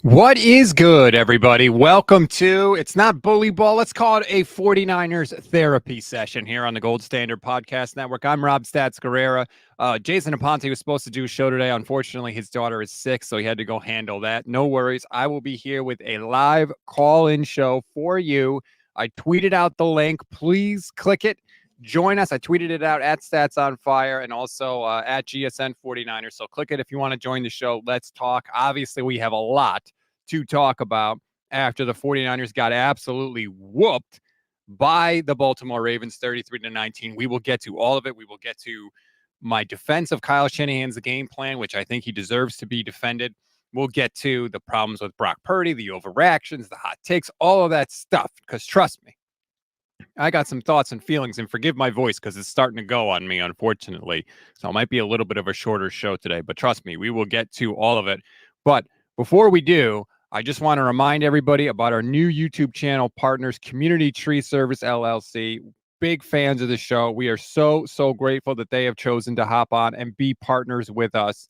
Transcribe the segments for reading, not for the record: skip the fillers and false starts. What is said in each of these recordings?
What is good, everybody? Welcome to, it's not bully ball, let's call it a 49ers therapy session here on the Gold Standard Podcast Network. I'm Rob Stats Guerrera. Jason Aponte was supposed to do a show today. Unfortunately, his daughter is sick, so he had to go handle that. No worries. I will be here with a live call-in show for you. I tweeted out the link. Please click it. Join us. I tweeted it out at Stats on Fire and also at GSN 49ers. So click it if you want to join the show. Let's talk. Obviously, we have a lot to talk about after the 49ers got absolutely whooped by the Baltimore Ravens 33-19. We will get to all of it. We will get to my defense of Kyle Shanahan's game plan, which I think he deserves to be defended. We'll get to the problems with Brock Purdy, the overreactions, the hot takes, all of that stuff. Because trust me, I got some thoughts and feelings, and forgive my voice because it's starting to go on me, unfortunately. So it might be a little bit of a shorter show today, but trust me, we will get to all of it. But before we do, I just want to remind everybody about our new YouTube channel partners, Community Tree Service LLC. Big fans of the show. We are so grateful that they have chosen to hop on and be partners with us.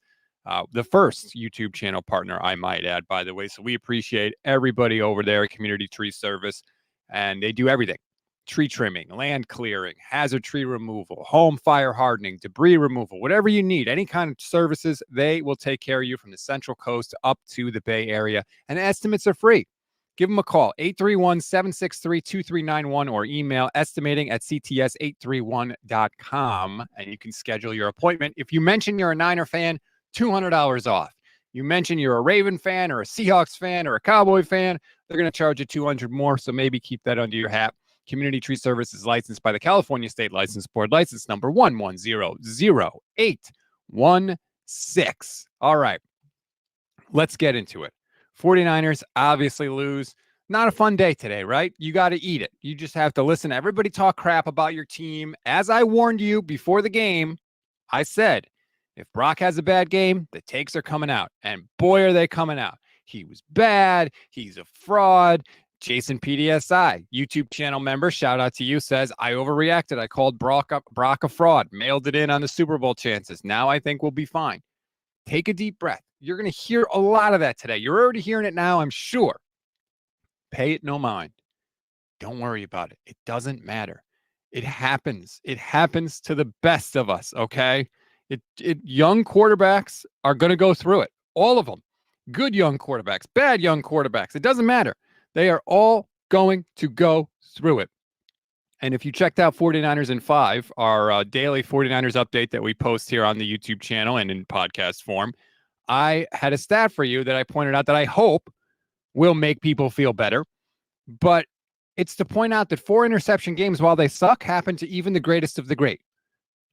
The first YouTube channel partner, I might add, by the way. So we appreciate everybody over there at Community Tree Service, and they do everything. Tree trimming, land clearing, hazard tree removal, home fire hardening, debris removal, whatever you need, any kind of services, they will take care of you from the Central Coast up to the Bay Area. And estimates are free. Give them a call, 831-763-2391, or email estimating@cts831.com, and you can schedule your appointment. If you mention you're a Niner fan, $200 off. You mention you're a Raven fan or a Seahawks fan or a Cowboy fan, they're going to charge you $200 more, so maybe keep that under your hat. Community Tree Service is licensed by the California State License Board, license number 11000816. All right, let's get into it. 49ers obviously lose. Not a fun day today, right? You got to eat it. You just have to listen to everybody talk crap about your team. As I warned you before the game, I said, if Brock has a bad game, the takes are coming out. And boy, are they coming out. He was bad. He's a fraud. Jason PDSI, YouTube channel member, shout out to you, says, I overreacted. I called Brock a fraud, mailed it in on the Super Bowl chances. Now I think we'll be fine. Take a deep breath. You're going to hear a lot of that today. You're already hearing it now, I'm sure. Pay it no mind. Don't worry about it. It doesn't matter. It happens. It happens to the best of us, okay? Young quarterbacks are going to go through it. All of them. Good young quarterbacks, bad young quarterbacks. It doesn't matter. They are all going to go through it. And if you checked out 49ers in 5, our daily 49ers update that we post here on the YouTube channel and in podcast form, I had a stat for you that I pointed out that I hope will make people feel better. But it's to point out that 4 interception games, while they suck, happen to even the greatest of the great.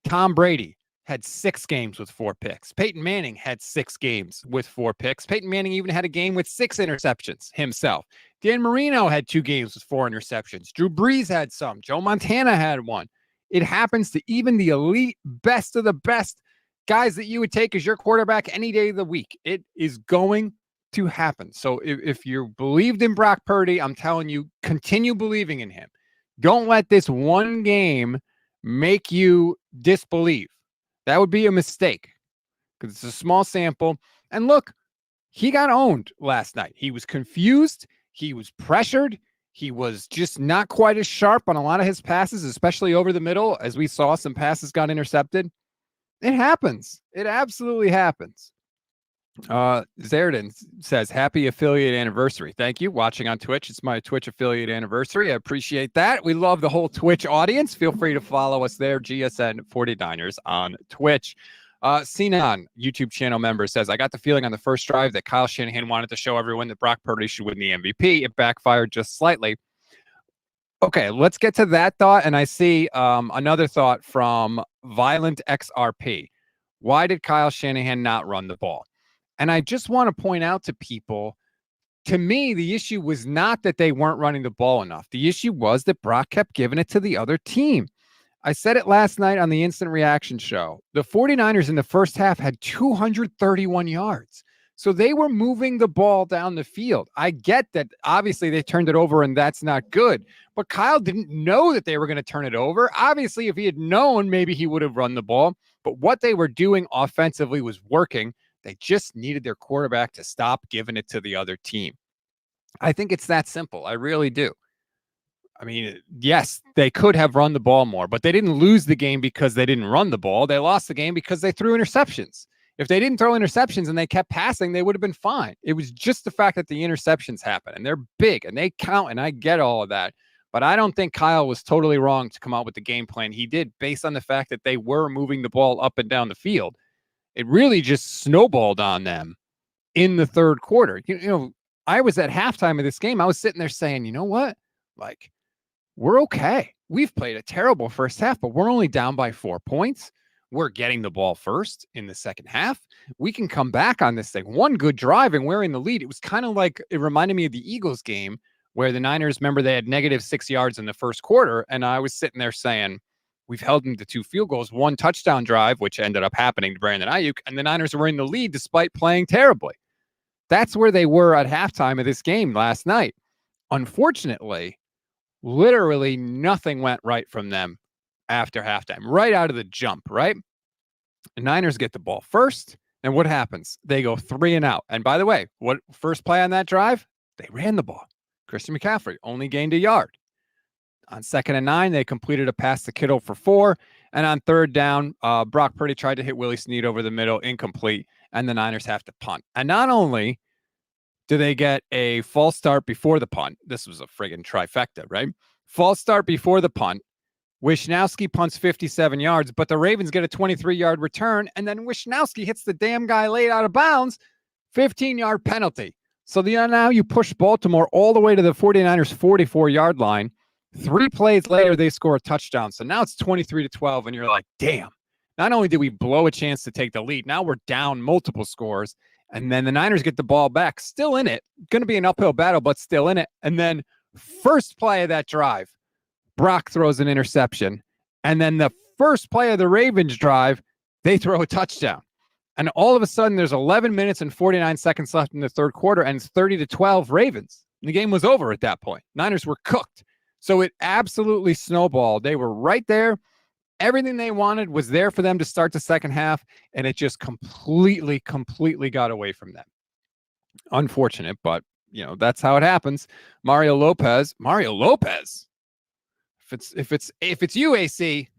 Tom Brady had 6 games with 4 picks. Peyton Manning had 6 games with 4 picks. Peyton Manning even had a game with 6 interceptions himself. Dan Marino had 2 games with 4 interceptions. Drew Brees had some. Joe Montana had 1. It happens to even the elite, best of the best guys that you would take as your quarterback any day of the week. It is going to happen. So if you believed in Brock Purdy, I'm telling you, continue believing in him. Don't let this one game make you disbelieve. That would be a mistake because it's a small sample. And look, he got owned last night. He was confused. He was pressured. He was just not quite as sharp on a lot of his passes, especially over the middle. As we saw, some passes got intercepted. It happens. It absolutely happens. Zerdin says, happy affiliate anniversary. Thank you. Watching on Twitch. It's my Twitch affiliate anniversary. I appreciate that. We love the whole Twitch audience. Feel free to follow us there. GSN 49ers on Twitch. Sinan, YouTube channel member, says, I got the feeling on the first drive that Kyle Shanahan wanted to show everyone that Brock Purdy should win the MVP. It backfired just slightly. Okay, let's get to that thought. And I see another thought from Violent XRP. Why did Kyle Shanahan not run the ball? And I just want to point out to people, to me, the issue was not that they weren't running the ball enough. The issue was that Brock kept giving it to the other team. I said it last night on the Instant Reaction show. The 49ers in the first half had 231 yards. So they were moving the ball down the field. I get that obviously they turned it over and that's not good. But Kyle didn't know that they were going to turn it over. Obviously, if he had known, maybe he would have run the ball. But what they were doing offensively was working. They just needed their quarterback to stop giving it to the other team. I think it's that simple. I really do. I mean, yes, they could have run the ball more, but they didn't lose the game because they didn't run the ball. They lost the game because they threw interceptions. If they didn't throw interceptions and they kept passing, they would have been fine. It was just the fact that the interceptions happen, and they're big, and they count, and I get all of that. But I don't think Kyle was totally wrong to come out with the game plan he did based on the fact that they were moving the ball up and down the field. It really just snowballed on them in the third quarter. You know, I was at halftime of this game. I was sitting there saying, you know what? Like, we're okay. We've played a terrible first half, but we're only down by 4 points. We're getting the ball first in the second half. We can come back on this thing. One good drive and we're in the lead. It was kind of like, it reminded me of the Eagles game where the Niners, remember, they had -6 yards in the first quarter. And I was sitting there saying, we've held them to 2 field goals, 1 touchdown drive, which ended up happening to Brandon Ayuk, and the Niners were in the lead despite playing terribly. That's where they were at halftime of this game last night. Unfortunately, literally nothing went right from them after halftime, right out of the jump, right? The Niners get the ball first, and what happens? They go 3 and out. And by the way, what first play on that drive? They ran the ball. Christian McCaffrey only gained a yard. On 2nd and 9, they completed a pass to Kittle for 4. And on 3rd down, Brock Purdy tried to hit Willie Snead over the middle, incomplete, and the Niners have to punt. And not only do they get a false start before the punt, this was a friggin' trifecta, right? False start before the punt. Wishnowsky punts 57 yards, but the Ravens get a 23-yard return, and then Wishnowsky hits the damn guy late out of bounds, 15-yard penalty. So now you push Baltimore all the way to the 49ers' 44-yard line. 3 plays later, they score a touchdown. So now it's 23-12, and you're like, damn. Not only did we blow a chance to take the lead, now we're down multiple scores, and then the Niners get the ball back, still in it. Going to be an uphill battle, but still in it. And then first play of that drive, Brock throws an interception. And then the first play of the Ravens drive, they throw a touchdown. And all of a sudden, there's 11 minutes and 49 seconds left in the third quarter, and it's 30-12 Ravens. And the game was over at that point. Niners were cooked. So it absolutely snowballed. They were right there. Everything they wanted was there for them to start the second half, and it just completely got away from them. Unfortunate, but, you know, that's how it happens. Mario Lopez. If it's you, AC,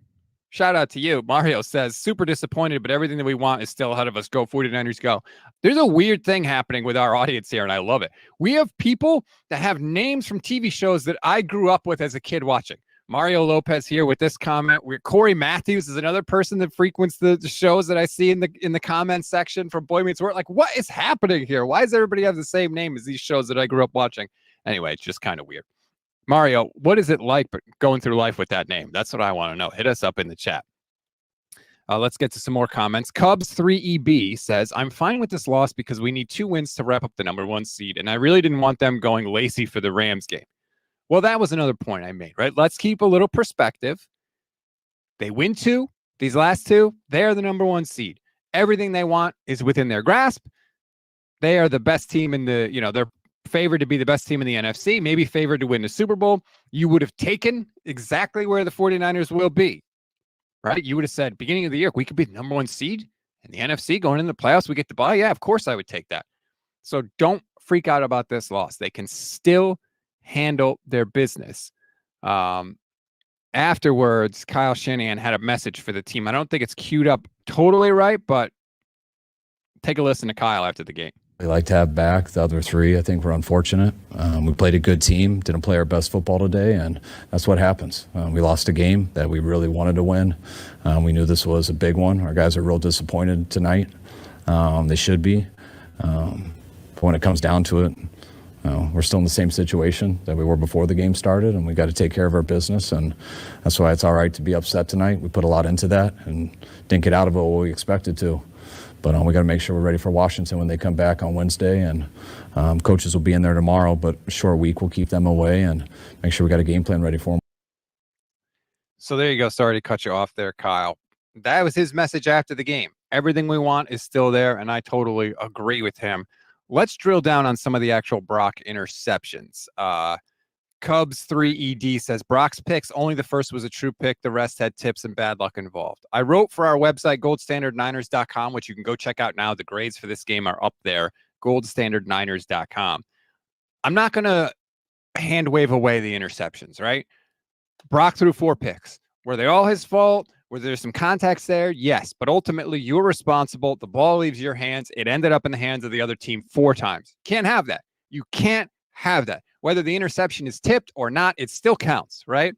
shout out to you. Mario says, super disappointed, but everything that we want is still ahead of us. Go 49ers, go. There's a weird thing happening with our audience here, and I love it. We have people that have names from TV shows that I grew up with as a kid watching. Mario Lopez here with this comment. Corey Matthews is another person that frequents the shows that I see in the comments section from Boy Meets World. Like, what is happening here? Why does everybody have the same name as these shows that I grew up watching? Anyway, it's just kind of weird. Mario, what is it like going through life with that name? That's what I want to know. Hit us up in the chat. Let's get to some more comments. Cubs3EB says, I'm fine with this loss because we need 2 wins to wrap up the #1 seed, and I really didn't want them going lazy for the Rams game. Well, that was another point I made, right? Let's keep a little perspective. They win 2. These last 2, they're the #1 seed. Everything they want is within their grasp. They are the best team in the, they're favored to be the best team in the NFC, maybe favored to win the Super Bowl. You would have taken exactly where the 49ers will be, right? You would have said, beginning of the year, we could be the #1 seed in the NFC going into the playoffs. We get to buy. Yeah, of course I would take that. So don't freak out about this loss. They can still handle their business. Afterwards, Kyle Shanahan had a message for the team. I don't think it's queued up totally right, but take a listen to Kyle after the game. We like to have back the other 3. I think we're unfortunate. We played a good team, didn't play our best football today, and that's what happens. We lost a game that we really wanted to win. We knew this was a big one. Our guys are real disappointed tonight. They should be. But when it comes down to it, we're still in the same situation that we were before the game started, and we got to take care of our business, and that's why it's all right to be upset tonight. We put a lot into that and didn't get out of it what we expected to. But we got to make sure we're ready for Washington when they come back on Wednesday, and coaches will be in there tomorrow, but a short week will keep them away and make sure we got a game plan ready for them. So there you go. Sorry to cut you off there, Kyle. That was his message after the game. Everything we want is still there, and I totally agree with him. Let's drill down on some of the actual Brock interceptions. Cubs 3 ED says Brock's picks, only the first was a true pick. The rest had tips and bad luck involved. I wrote for our website, goldstandardniners.com, which you can go check out now. The grades for this game are up there, goldstandardniners.com. I'm not going to hand wave away the interceptions, right? Brock threw 4 picks. Were they all his fault? Were there some context there? Yes, but ultimately you're responsible. The ball leaves your hands. It ended up in the hands of the other team 4 times. Can't have that. You can't have that. Whether the interception is tipped or not, it still counts, right?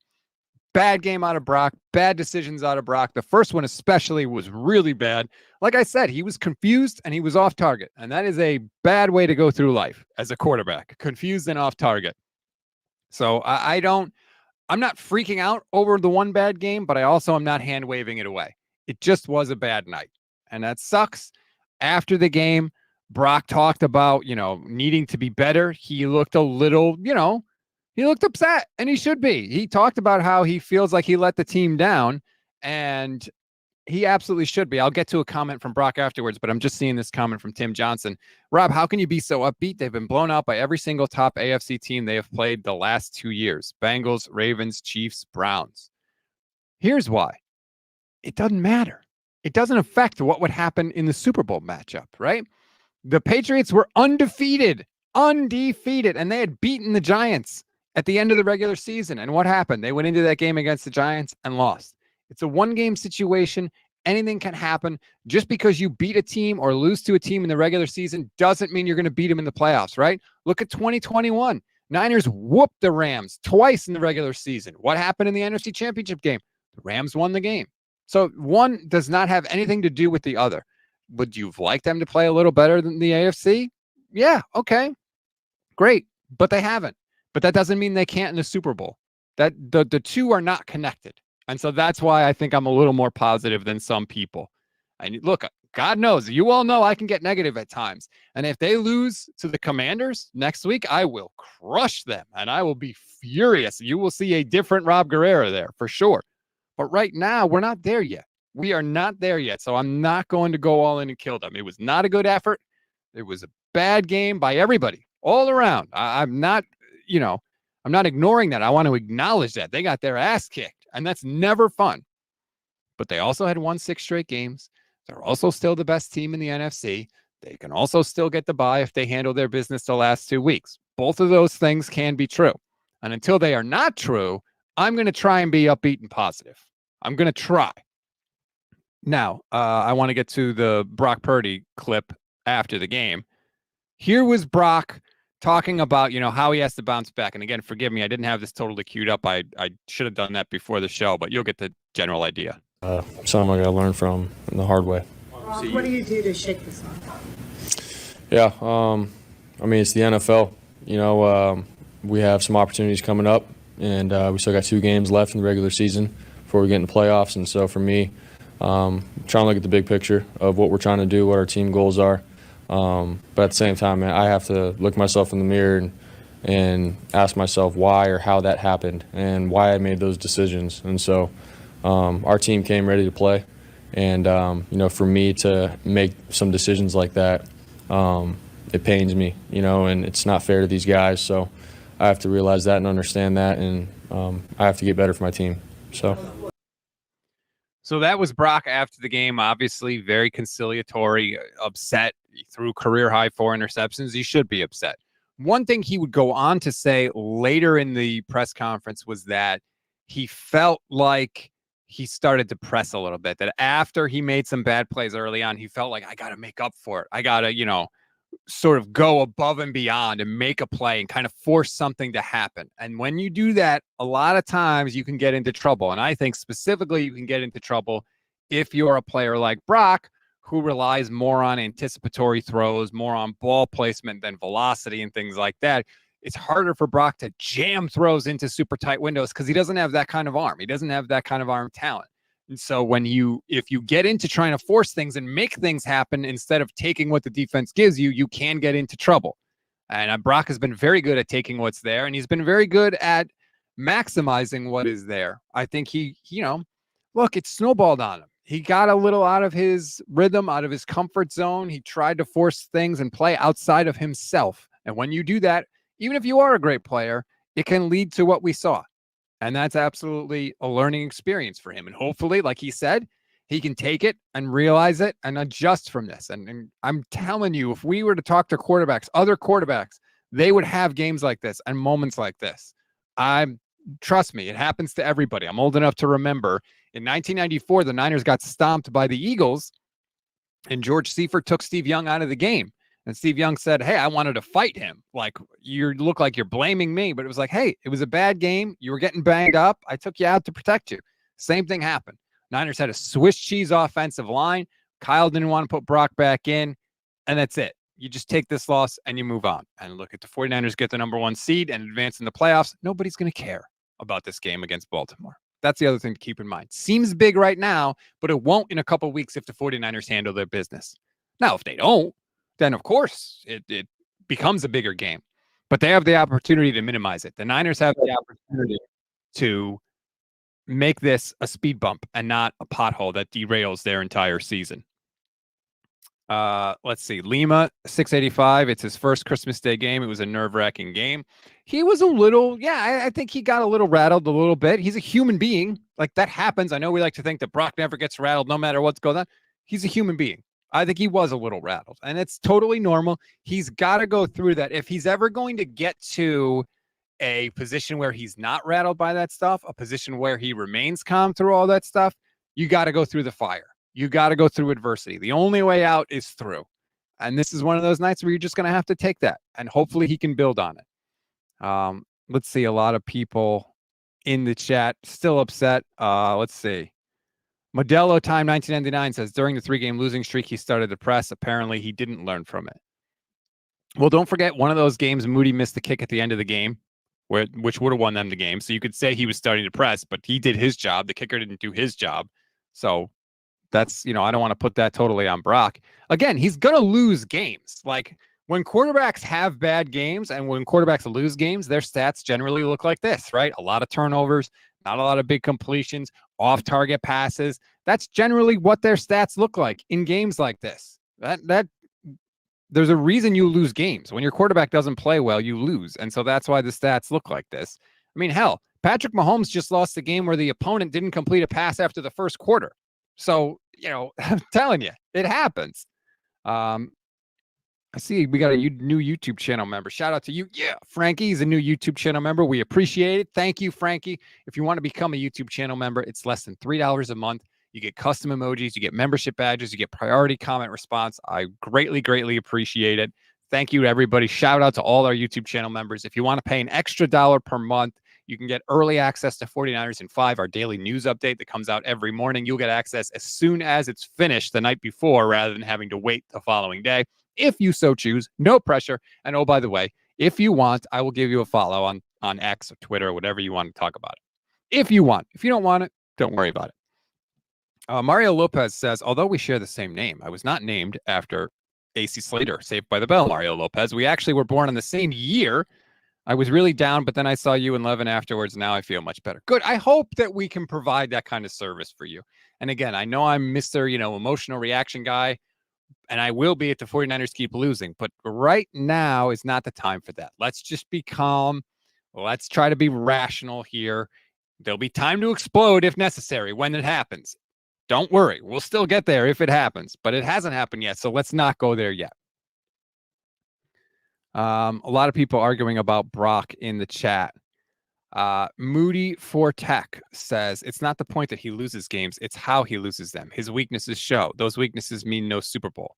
Bad game out of Brock, bad decisions out of Brock. The first one especially was really bad. Like I said, he was confused and he was off target. And that is a bad way to go through life as a quarterback, confused and off target. So I'm not freaking out over the one bad game, but I also am not hand waving it away. It just was a bad night. And that sucks. After the game, Brock talked about, needing to be better. He looked a little, he looked upset, and he should be. He talked about how he feels like he let the team down, and he absolutely should be. I'll get to a comment from Brock afterwards, but I'm just seeing this comment from Tim Johnson. Rob, how can you be so upbeat? They've been blown out by every single top AFC team they have played the last 2 years. Bengals, Ravens, Chiefs, Browns. Here's why. It doesn't matter. It doesn't affect what would happen in the Super Bowl matchup, right? The Patriots were undefeated, and they had beaten the Giants at the end of the regular season. And what happened? They went into that game against the Giants and lost. It's a one-game situation. Anything can happen. Just because you beat a team or lose to a team in the regular season doesn't mean you're going to beat them in the playoffs, right? Look at 2021. Niners whooped the Rams twice in the regular season. What happened in the NFC Championship game? The Rams won the game. So one does not have anything to do with the other. Would you like them to play a little better than the AFC? Yeah, okay, great. But they haven't. But that doesn't mean they can't in the Super Bowl. That the two are not connected. And so that's why I think I'm a little more positive than some people. And look, God knows, you all know I can get negative at times. And if they lose to the Commanders next week, I will crush them. And I will be furious. You will see a different Rob Guerrera there for sure. But right now, we're not there yet. We are not there yet. So I'm not going to go all in and kill them. It was not a good effort. It was a bad game by everybody all around. I'm not ignoring that. I want to acknowledge that. They got their ass kicked, and that's never fun. But they also had won 6 straight games. They're also still the best team in the NFC. They can also still get the bye if they handle their business the last 2 weeks. Both of those things can be true. And until they are not true, I'm going to try and be upbeat and positive. I'm going to try. Now, I want to get to the Brock Purdy clip after the game. Here was Brock talking about, how he has to bounce back. And again, forgive me, I didn't have this totally queued up. I should have done that before the show, but you'll get the general idea. Something I got to learn from the hard way. What do you do to shake this off? Yeah, it's the NFL. We have some opportunities coming up, and we still got 2 games left in the regular season before we get into playoffs. And so for me, trying to look at the big picture of what we're trying to do, what our team goals are. But at the same time, man, I have to look myself in the mirror and ask myself why or how that happened and why I made those decisions. And so our team came ready to play. And, for me to make some decisions like that, it pains me, and it's not fair to these guys. So I have to realize that and understand that, and I have to get better for my team. So that was Brock after the game, obviously very conciliatory, upset. He threw career high 4 interceptions. He should be upset. One thing he would go on to say later in the press conference was that he felt like he started to press a little bit, that after he made some bad plays early on, he felt like, I got to make up for it. I got to, sort of go above and beyond and make a play and kind of force something to happen. And when you do that, a lot of times you can get into trouble. And I think specifically you can get into trouble if you're a player like Brock, who relies more on anticipatory throws, more on ball placement than velocity and things like that. It's harder for Brock to jam throws into super tight windows because he doesn't have that kind of arm. He doesn't have that kind of arm talent. And so if you get into trying to force things and make things happen instead of taking what the defense gives you, you can get into trouble. And Brock has been very good at taking what's there, and he's been very good at maximizing what is there. I think it snowballed on him. He got a little out of his rhythm, out of his comfort zone. He tried to force things and play outside of himself. And when you do that, even if you are a great player, it can lead to what we saw. And that's absolutely a learning experience for him. And hopefully, like he said, he can take it and realize it and adjust from this. And I'm telling you, if we were to talk to quarterbacks, other quarterbacks, they would have games like this and moments like this. Trust me, it happens to everybody. I'm old enough to remember in 1994, the Niners got stomped by the Eagles, and George Seifert took Steve Young out of the game. And Steve Young said, hey, I wanted to fight him. Like, you look like you're blaming me. But it was like, hey, it was a bad game. You were getting banged up. I took you out to protect you. Same thing happened. Niners had a Swiss cheese offensive line. Kyle didn't want to put Brock back in. And that's it. You just take this loss and you move on. And look at the 49ers get the number 1 seed and advance in the playoffs. Nobody's going to care about this game against Baltimore. That's the other thing to keep in mind. Seems big right now, but it won't in a couple weeks if the 49ers handle their business. Now, if they don't, then of course it becomes a bigger game. But they have the opportunity to minimize it. The Niners have the opportunity to make this a speed bump and not a pothole that derails their entire season. Let's see. Lima, 685. It's his first Christmas Day game. It was a nerve-wracking game. He was a little, I think he got a little rattled a little bit. He's a human being. Like, that happens. I know we like to think that Brock never gets rattled no matter what's going on. He's a human being. I think he was a little rattled, and it's totally normal. He's got to go through that. If he's ever going to get to a position where he's not rattled by that stuff, a position where he remains calm through all that stuff, you got to go through the fire. You got to go through adversity. The only way out is through. And this is one of those nights where you're just going to have to take that, and hopefully he can build on it. Let's see. A lot of people in the chat still upset. Let's see. Modelo Time 1999 says, during the 3-game losing streak, he started to press. Apparently, he didn't learn from it. Well, don't forget, one of those games, Moody missed the kick at the end of the game, which would have won them the game. So you could say he was starting to press, but he did his job. The kicker didn't do his job. So that's, I don't want to put that totally on Brock. Again, he's going to lose games. Like, when quarterbacks have bad games and when quarterbacks lose games, their stats generally look like this, right? A lot of turnovers, not a lot of big completions, off-target passes. That's generally what their stats look like in games like this. That there's a reason you lose games. When your quarterback doesn't play well, you lose. And so that's why the stats look like this. I mean, hell, Patrick Mahomes just lost a game where the opponent didn't complete a pass after the first quarter. So, I'm telling you, it happens. I see we got a new YouTube channel member. Shout out to you. Yeah, Frankie is a new YouTube channel member. We appreciate it. Thank you, Frankie. If you want to become a YouTube channel member, it's less than $3 a month. You get custom emojis, you get membership badges, you get priority comment response. I greatly, greatly appreciate it. Thank you to everybody. Shout out to all our YouTube channel members. If you want to pay an extra $1 per month, you can get early access to 49ers in 5, our daily news update that comes out every morning. You'll get access as soon as it's finished the night before rather than having to wait the following day. If you so choose, no pressure. And oh, by the way, if you want, I will give you a follow on X or Twitter or whatever you want to talk about it. If you want. If you don't want it, don't worry about it. Mario Lopez says, although we share the same name, I was not named after AC Slater, Saved by the Bell, Mario Lopez. We actually were born in the same year. I was really down, but then I saw you in Levin afterwards. Now I feel much better. Good. I hope that we can provide that kind of service for you. And again, I know I'm Mr. Emotional reaction guy, and I will be if the 49ers keep losing. But right now is not the time for that. Let's just be calm. Let's try to be rational here. There'll be time to explode if necessary when it happens. Don't worry. We'll still get there if it happens. But it hasn't happened yet, so let's not go there yet. A lot of people arguing about Brock in the chat. Moody for Tech says, it's not the point that he loses games, it's how he loses them. His weaknesses show. Those weaknesses mean no Super Bowl.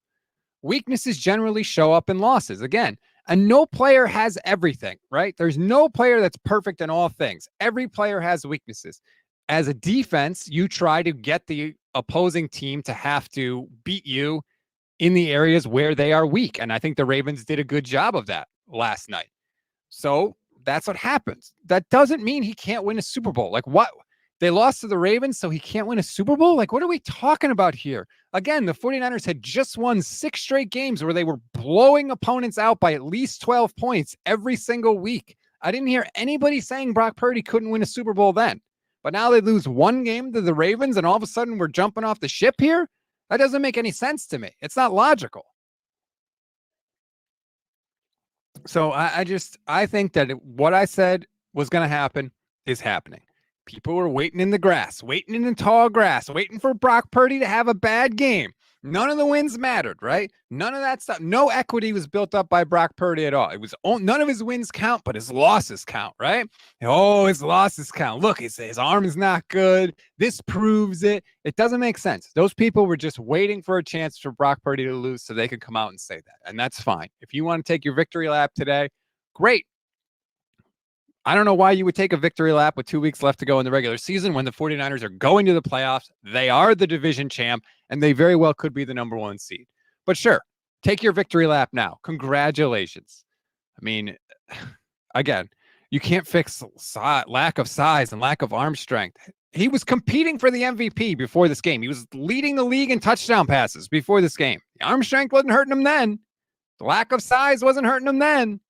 Weaknesses generally show up in losses. Again, and no player has everything, right? There's no player that's perfect in all things. Every player has weaknesses. As a defense, you try to get the opposing team to have to beat you in the areas where they are weak. And I think the Ravens did a good job of that last night. So that's what happens. That doesn't mean he can't win a Super Bowl. Like, what? They lost to the Ravens, so he can't win a Super Bowl? Like, what are we talking about here? Again, the 49ers had just won 6 straight games where they were blowing opponents out by at least 12 points every single week. I didn't hear anybody saying Brock Purdy couldn't win a Super Bowl then. But now they lose one game to the Ravens, and all of a sudden we're jumping off the ship here? That doesn't make any sense to me. It's not logical. So I think that what I said was going to happen is happening. People were waiting in the grass, waiting in the tall grass, waiting for Brock Purdy to have a bad game. None of the wins mattered, right? None of that stuff. No equity was built up by Brock Purdy at all. It was none of his wins count, but his losses count, right? Oh, his losses count. Look, his arm is not good. This proves it. It doesn't make sense. Those people were just waiting for a chance for Brock Purdy to lose so they could come out and say that. And that's fine. If you want to take your victory lap today, great. I don't know why you would take a victory lap with 2 weeks left to go in the regular season when the 49ers are going to the playoffs. They are the division champ, and they very well could be the number 1 seed. But sure, take your victory lap now. Congratulations. I mean, again, you can't fix lack of size and lack of arm strength. He was competing for the MVP before this game. He was leading the league in touchdown passes before this game. The arm strength wasn't hurting him then. The lack of size wasn't hurting him then.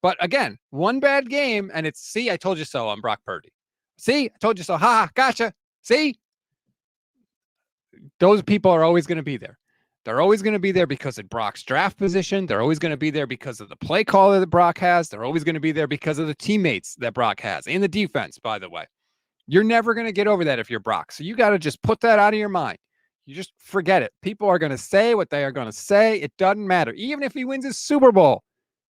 But again, one bad game, and it's, see, I told you so on Brock Purdy. See, I told you so. Ha, gotcha. See? Those people are always going to be there. They're always going to be there because of Brock's draft position. They're always going to be there because of the play caller that Brock has. They're always going to be there because of the teammates that Brock has and the defense, by the way. You're never going to get over that if you're Brock. So you got to just put that out of your mind. You just forget it. People are going to say what they are going to say. It doesn't matter. Even if he wins his Super Bowl,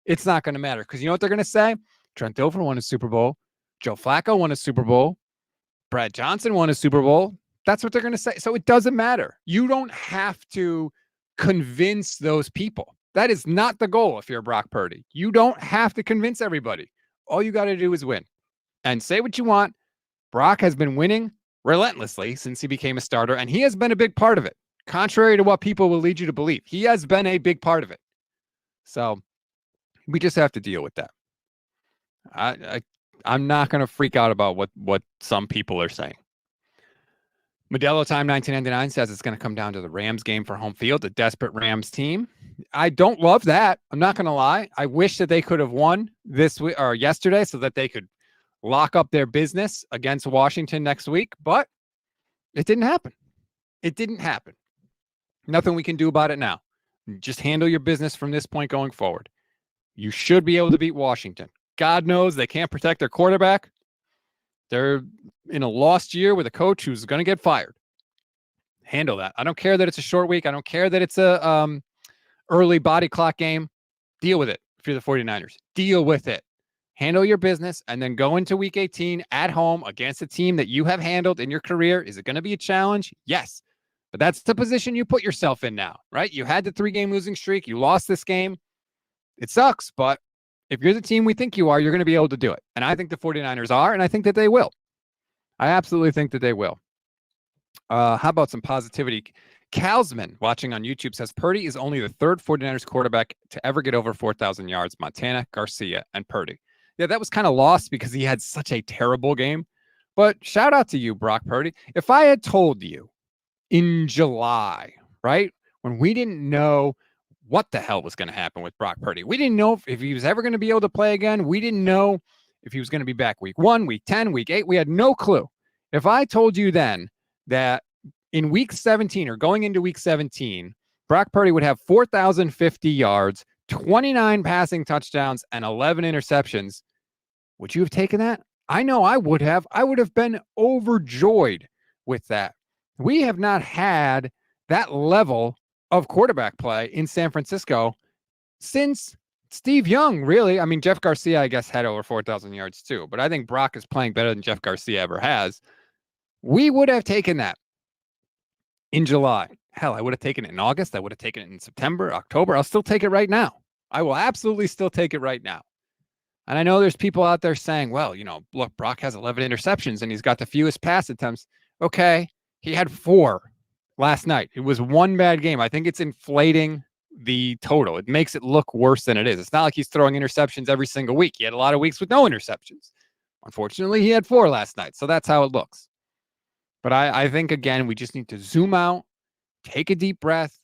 it's not going to matter because you know what they're going to say? Trent Dilfer won a Super Bowl. Joe Flacco won a Super Bowl. Brad Johnson won a Super Bowl. That's what they're going to say. So it doesn't matter. You don't have to convince those people. That is not the goal if you're Brock Purdy. You don't have to convince everybody. All you got to do is win. And say what you want. Brock has been winning relentlessly since he became a starter, and he has been a big part of it. Contrary to what people will lead you to believe, he has been a big part of it. So we just have to deal with that. I'm not going to freak out about what some people are saying. Modelo Time 1999 says it's going to come down to the Rams game for home field, a desperate Rams team. I don't love that. I'm not going to lie. I wish that they could have won this week or yesterday so that they could lock up their business against Washington next week, but it didn't happen. It didn't happen. Nothing we can do about it now. Just handle your business from this point going forward. You should be able to beat Washington. God knows they can't protect their quarterback. They're in a lost year with a coach who's going to get fired. Handle that. I don't care that it's a short week. I don't care that it's a early body clock game. Deal with it if you're the 49ers. Deal with it. Handle your business and then go into week 18 at home against a team that you have handled in your career. Is it going to be a challenge? Yes. But that's the position you put yourself in now, right? You had the 3-game losing streak. You lost this game. It sucks, but if you're the team we think you are, you're going to be able to do it. And I think the 49ers are, and I think that they will. I absolutely think that they will. How about some positivity? Calsman, watching on YouTube, says Purdy is only the third 49ers quarterback to ever get over 4,000 yards. Montana, Garcia, and Purdy. Yeah, that was kind of lost because he had such a terrible game. But shout out to you, Brock Purdy. If I had told you in July, right, when we didn't know what the hell was going to happen with Brock Purdy. We didn't know if he was ever going to be able to play again. We didn't know if he was going to be back week 1, week 10, week 8. We had no clue. If I told you then that in week 17 or going into week 17, Brock Purdy would have 4,050 yards, 29 passing touchdowns, and 11 interceptions, would you have taken that? I know I would have. I would have been overjoyed with that. We have not had that level of quarterback play in San Francisco since Steve Young, really. I mean, Jeff Garcia, I guess, had over 4,000 yards too, but I think Brock is playing better than Jeff Garcia ever has. We would have taken that in July. Hell, I would have taken it in August. I would have taken it in September, October. I'll still take it right now. I will absolutely still take it right now. And I know there's people out there saying, well, you know, look, Brock has 11 interceptions and he's got the fewest pass attempts. Okay, he had 4 last night. It was one bad game. I think it's inflating the total. It makes it look worse than it is. It's not like he's throwing interceptions every single week. He had a lot of weeks with no interceptions. Unfortunately, he had 4 last night. So that's how it looks. But I think, again, we just need to zoom out, take a deep breath,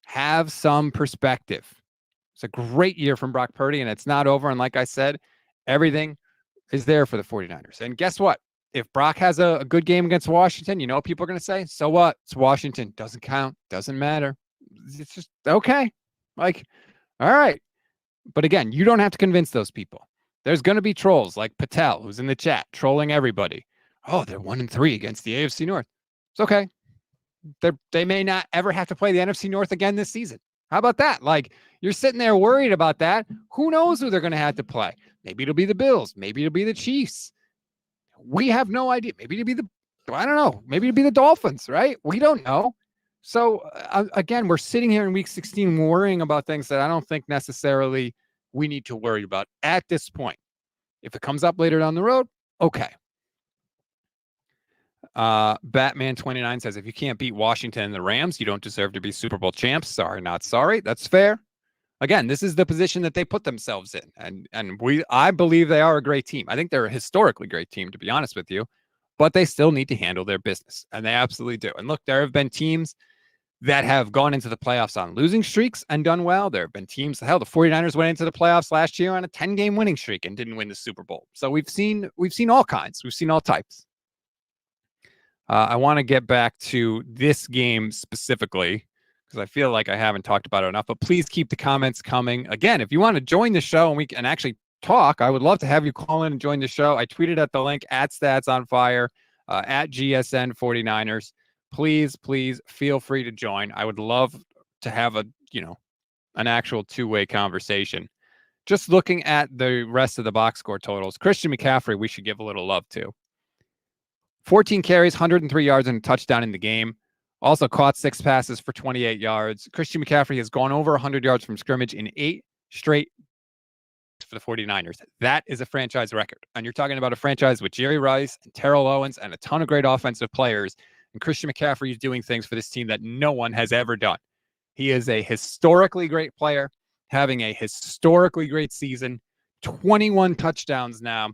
have some perspective. It's a great year from Brock Purdy, and it's not over. And like I said, everything is there for the 49ers. And guess what? If Brock has a good game against Washington, you know what people are going to say? So what? It's Washington. Doesn't count. Doesn't matter. It's just, okay. Like, all right. But again, you don't have to convince those people. There's going to be trolls like Patel, who's in the chat, trolling everybody. Oh, they're 1-3 against the AFC North. It's okay. They may not ever have to play the NFC North again this season. How about that? Like, you're sitting there worried about that. Who knows who they're going to have to play? Maybe it'll be the Bills. Maybe it'll be the Chiefs. We have no idea. Maybe it'll be I don't know. Maybe it'll be the Dolphins, right? We don't know. So, again, we're sitting here in week 16 worrying about things that I don't think necessarily we need to worry about at this point. If it comes up later down the road, okay. Batman 29 says, if you can't beat Washington and the Rams, you don't deserve to be Super Bowl champs. Sorry, not sorry. That's fair. Again, this is the position that they put themselves in. And I believe they are a great team. I think they're a historically great team, to be honest with you, but they still need to handle their business. And they absolutely do. And look, there have been teams that have gone into the playoffs on losing streaks and done well. There have been teams, hell, the 49ers went into the playoffs last year on a 10-game winning streak and didn't win the Super Bowl. So we've seen all kinds. We've seen all types. I want to get back to this game specifically because I feel like I haven't talked about it enough, but please keep the comments coming. Again, if you want to join the show and we can actually talk, I would love to have you call in and join the show. I tweeted at the link at Stats on Fire, at GSN 49ers. Please feel free to join. I would love to have an actual two-way conversation. Just looking at the rest of the box score totals, Christian McCaffrey, we should give a little love to. 14 carries, 103 yards, and a touchdown in the game. Also caught 6 passes for 28 yards. Christian McCaffrey has gone over 100 yards from scrimmage in 8 straight for the 49ers. That is a franchise record. And you're talking about a franchise with Jerry Rice and Terrell Owens and a ton of great offensive players. And Christian McCaffrey is doing things for this team that no one has ever done. He is a historically great player, having a historically great season, 21 touchdowns now.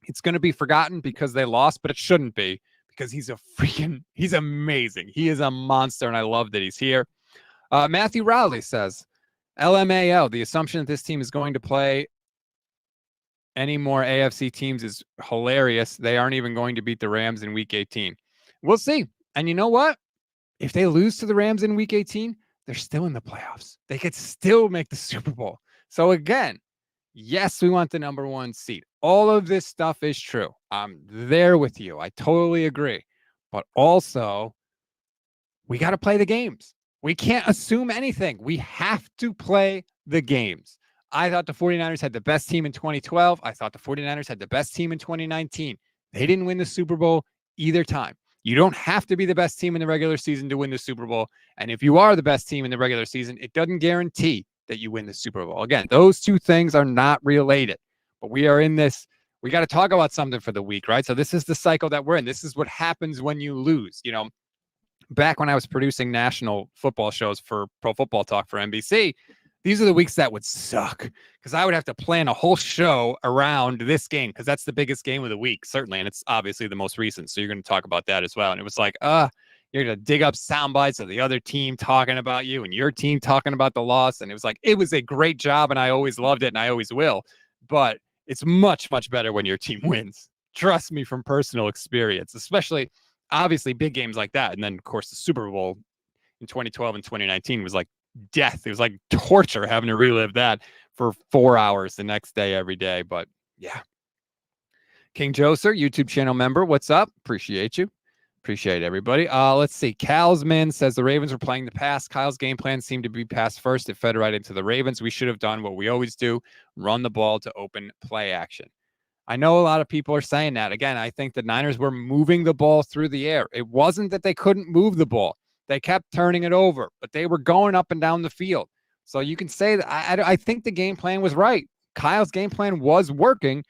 It's going to be forgotten because they lost, but it shouldn't be because he's amazing. He is a monster, and I love that he's here. Matthew Rowley says, LMAO, the assumption that this team is going to play any more AFC teams is hilarious. They aren't even going to beat the Rams in week 18. We'll see. And you know what? If they lose to the Rams in week 18, they're still in the playoffs. They could still make the Super Bowl. So again, yes, we want the number 1 seed. All of this stuff is true. I'm there with you. I totally agree. But also, we got to play the games. We can't assume anything. We have to play the games. I thought the 49ers had the best team in 2012. I thought the 49ers had the best team in 2019. They didn't win the Super Bowl either time. You don't have to be the best team in the regular season to win the Super Bowl. And if you are the best team in the regular season, it doesn't guarantee that you win the Super Bowl. Again, those two things are not related. But we are in this. We got to talk about something for the week, right? So this is the cycle that we're in. This is what happens when you lose. Back when I was producing national football shows for Pro Football Talk for NBC, these are the weeks that would suck because I would have to plan a whole show around this game because that's the biggest game of the week, certainly. And it's obviously the most recent. So you're going to talk about that as well. And it was like, you're going to dig up sound bites of the other team talking about you and your team talking about the loss. And it was like, it was a great job and I always loved it and I always will. But it's much, much better when your team wins. Trust me from personal experience, especially obviously big games like that. And then, of course, the Super Bowl in 2012 and 2019 was like death. It was like torture having to relive that for 4 hours the next day, every day. But yeah. King Joser, YouTube channel member. What's up? Appreciate you. Appreciate everybody. Let's see. Calsman says the Ravens were playing the pass. Kyle's game plan seemed to be pass first. It fed right into the Ravens. We should have done what we always do, run the ball to open play action. I know a lot of people are saying that. Again, I think the Niners were moving the ball through the air. It wasn't that they couldn't move the ball. They kept turning it over, but they were going up and down the field. So you can say that I think the game plan was right. Kyle's game plan was working.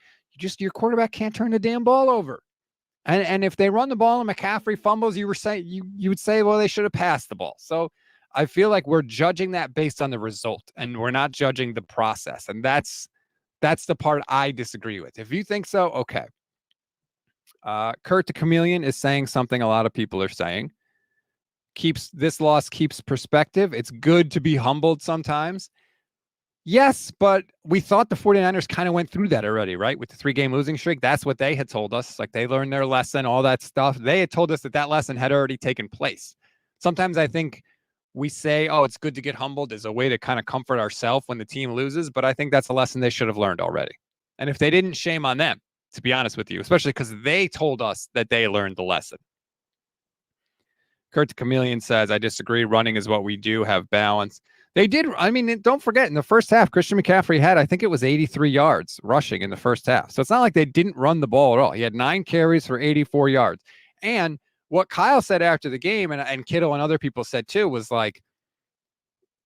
Your quarterback can't turn the damn ball over. And if they run the ball and McCaffrey fumbles, you would say, well, they should have passed the ball. So I feel like we're judging that based on the result, and we're not judging the process. And that's the part I disagree with. If you think so, okay. Kurt the Chameleon is saying something a lot of people are saying. This loss keeps perspective. It's good to be humbled sometimes. Yes, but we thought the 49ers kind of went through that already, right? With the 3-game losing streak. That's what they had told us. Like they learned their lesson, all that stuff. They had told us that lesson had already taken place. Sometimes I think we say, oh, it's good to get humbled as a way to kind of comfort ourselves when the team loses. But I think that's a lesson they should have learned already. And if they didn't, shame on them, to be honest with you, especially because they told us that they learned the lesson. Kurt the Chameleon says, I disagree. Running is what we do, have balance. They did. I mean, don't forget, in the first half, Christian McCaffrey had, I think it was 83 yards rushing in the first half. So it's not like they didn't run the ball at all. He had 9 carries for 84 yards. And what Kyle said after the game, and Kittle and other people said too, was like,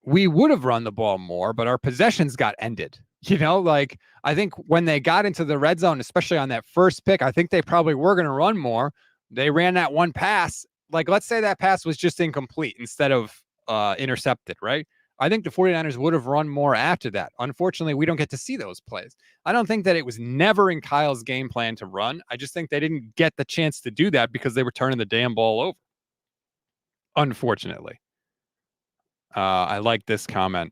we would have run the ball more, but our possessions got ended. You know, like, I think when they got into the red zone, especially on that first pick, I think they probably were going to run more. They ran that one pass. Like, let's say that pass was just incomplete instead of intercepted, right? I think the 49ers would have run more after that. Unfortunately, we don't get to see those plays. I don't think that it was never in Kyle's game plan to run. I just think they didn't get the chance to do that because they were turning the damn ball over. Unfortunately. I like this comment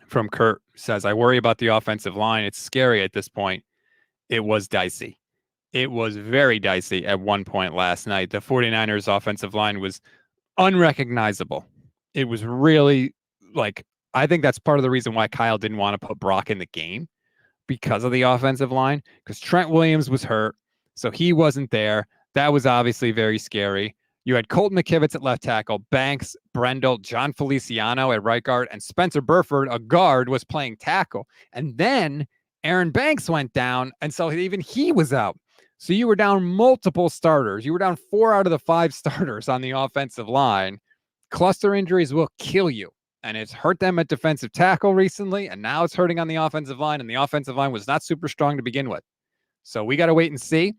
from Kurt. Says, I worry about the offensive line. It's scary at this point. It was dicey. It was very dicey at one point last night. The 49ers offensive line was unrecognizable. It was really like, I think that's part of the reason why Kyle didn't want to put Brock in the game, because of the offensive line, because Trent Williams was hurt. So he wasn't there. That was obviously very scary. You had Colton McKivitz at left tackle, Banks, Brendel, John Feliciano at right guard, and Spencer Burford, a guard, was playing tackle. And then Aaron Banks went down, and so even he was out. So you were down multiple starters. You were down 4 out of the 5 starters on the offensive line. Cluster injuries will kill you. And it's hurt them at defensive tackle recently, and now it's hurting on the offensive line, and the offensive line was not super strong to begin with. So we got to wait and see.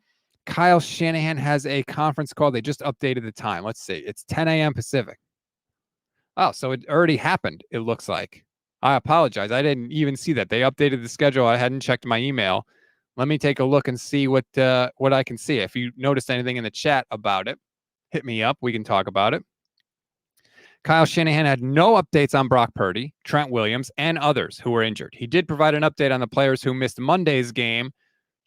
Kyle Shanahan has a conference call. They just updated the time. Let's see. It's 10 a.m. Pacific. Oh, so it already happened, it looks like. I apologize. I didn't even see that. They updated the schedule. I hadn't checked my email. Let me take a look and see what I can see. If you noticed anything in the chat about it, hit me up. We can talk about it. Kyle Shanahan had no updates on Brock Purdy, Trent Williams, and others who were injured. He did provide an update on the players who missed Monday's game.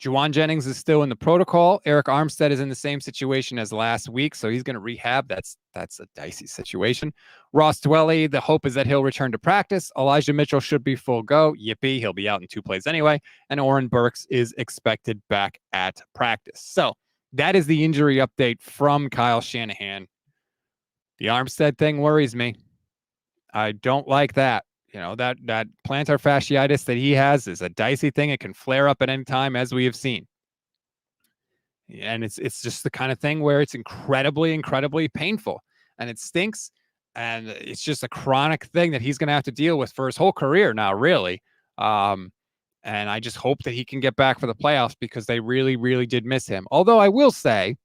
Juwan Jennings is still in the protocol. Eric Armstead is in the same situation as last week, so he's going to rehab. That's a dicey situation. Ross Dwelly, the hope is that he'll return to practice. Elijah Mitchell should be full go. Yippee, he'll be out in 2 plays anyway. And Oren Burks is expected back at practice. So that is the injury update from Kyle Shanahan. The Armstead thing worries me. I don't like that. You know, that plantar fasciitis that he has is a dicey thing. It can flare up at any time, as we have seen. And it's just the kind of thing where it's incredibly, incredibly painful. And it stinks. And it's just a chronic thing that he's going to have to deal with for his whole career now, really. And I just hope that he can get back for the playoffs, because they really, really did miss him. Although I will say,